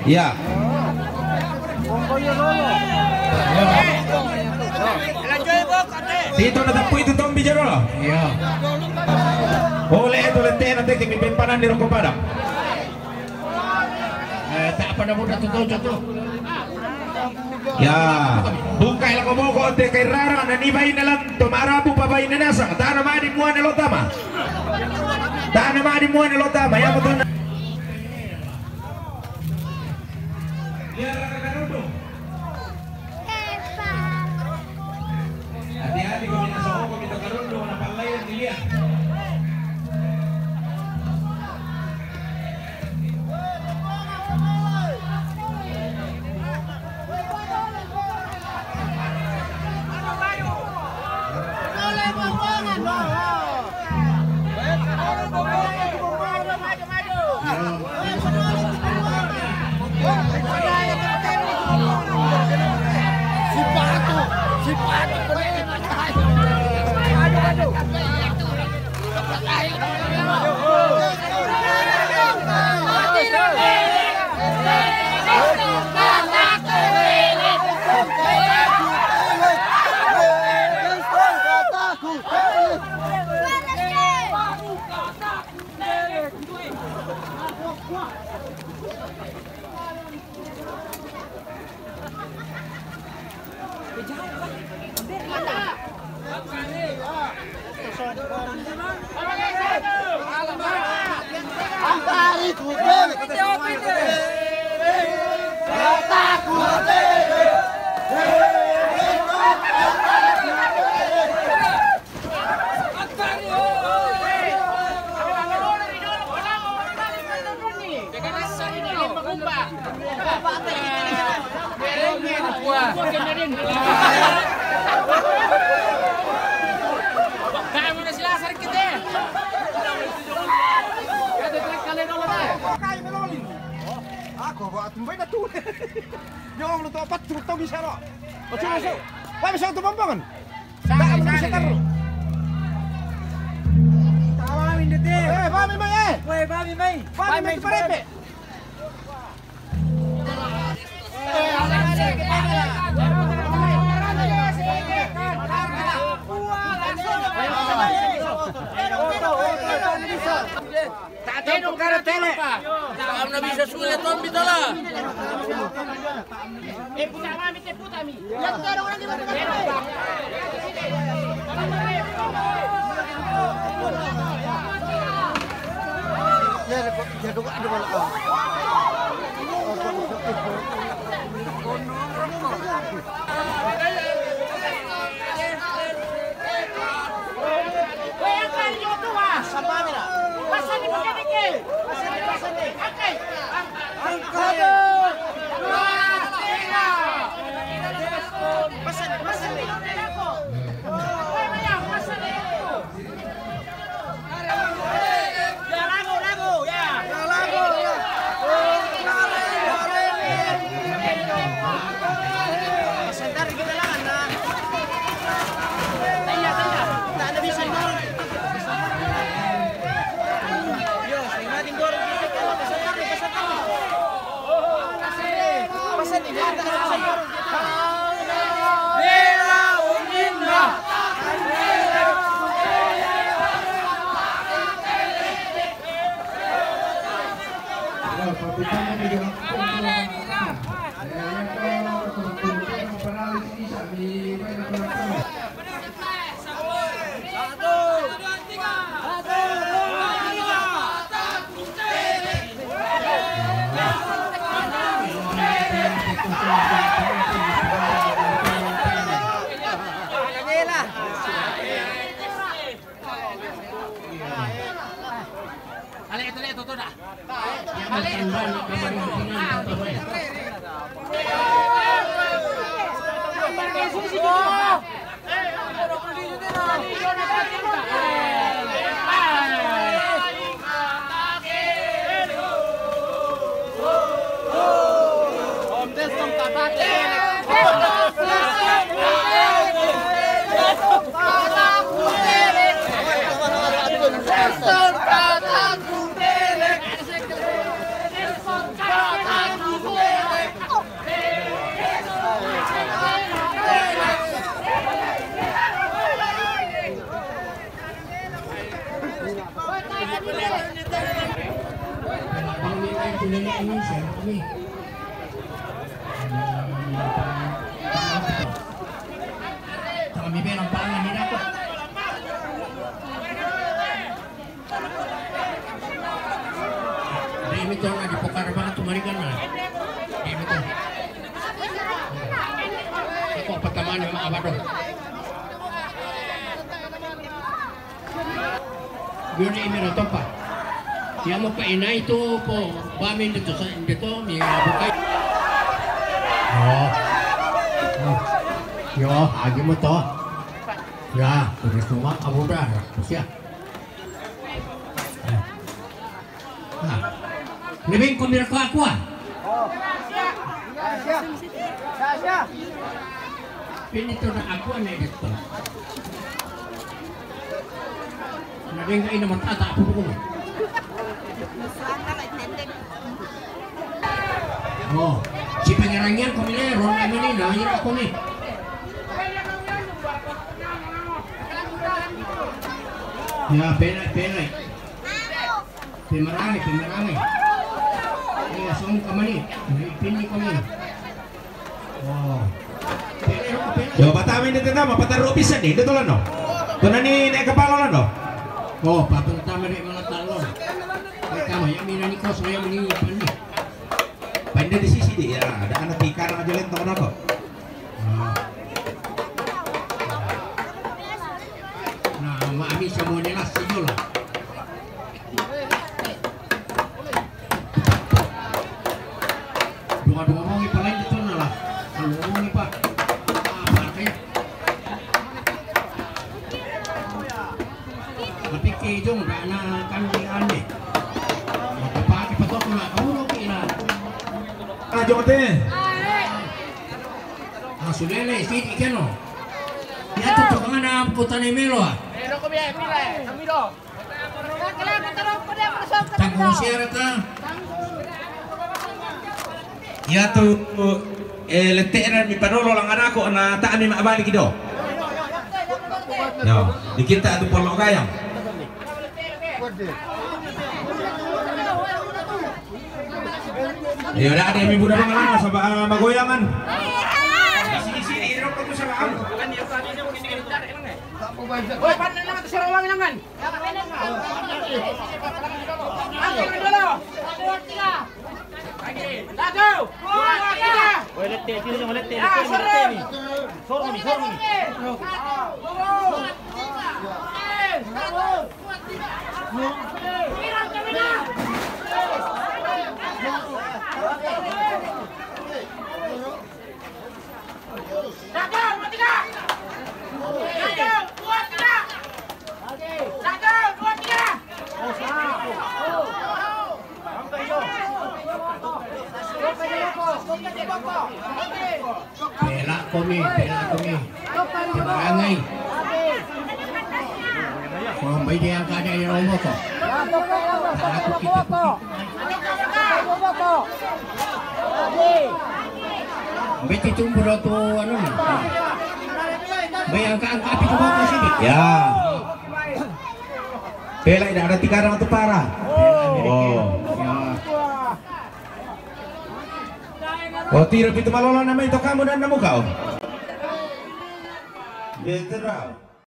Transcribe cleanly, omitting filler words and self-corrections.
Ya. Dito na tapo itu Tombi Jarolo. Iya. Oleh itu lente nanti kemimpanan di Rongko Padang. Tak pada mudah tutup. Ya, bungkai lang mo ko te kay rara na nibay na lang tumarabu pa bay na nasa. Tana madi mo na lotama. Tana madi mo na lotama. Ya mo to. Hati-hati kau minta soho, kau minta karundo, na palay ang dilihan. pamili ini siya kami. Kami bilang pangan nila ko. Dahil ito nga, di po karabangan tumalikan na. Dahil ito. Ako pagkaman ng mga abado. Yun na imira ito pa. Siya mo pa ina ito po. Bamin dito sa dito, may bukay. Yo, agi mo to. Ya, sudah semua kamu dah. Siap. Nah, lebih kau mira aku ah. Siap. Ini tu nak aku ni gitu. Nabi enggak ini mata tak apa pun. Oh, si pengerangnya kau ni ron ini dah ini aku ni. Ya, penai. Pemerangi. Ya, semua kami ni. Pini kami. Oh. Yo, patamin dito tama, pataro pisan ni, dito lang no. Tunan ni naik kepala lang no. Oh, papang tama rin mga talon. Ay tama, yung mina ni Kos, yung mga pani. Panda di sisi di, ya, ada anak tikar aja lento kan ako. Nah, maami siya mo nila sa iyo lang. Dua-dua mo pala dito na lang. Ano mo pa? Tapi kejong na kandian ni. Magpapaki pa to na kaulo kina. Jom ate. Sulele siti keno. Ya tu tu kana putan ni melo ah. Pero ko biya pila kami do. Kala ko tarong ko dia masuk ka. Tanggung siara ta. Ya tu leteran mi panolo lang anak ko na taan mi maabalik do. No, dikita tu polok gayang. Ya udah ada yang muda banget sama magoyangan. Sini irok ko sa baam. Hoy, paano naman to sa rawang naman? Ako na dalo. Lago! Hoy, lette, dito mo lette. Sorry. Bela kami. Barangay. Kung may diyan ka na yung mo ko. Ako kita ko. May titumbo na to ano na. May ang kapi ko ba sini? Ya. Pela ina ada tikarang tu para. Oh. Oh, tiro pito malolo naman ito kamu dan namu kau. Betul.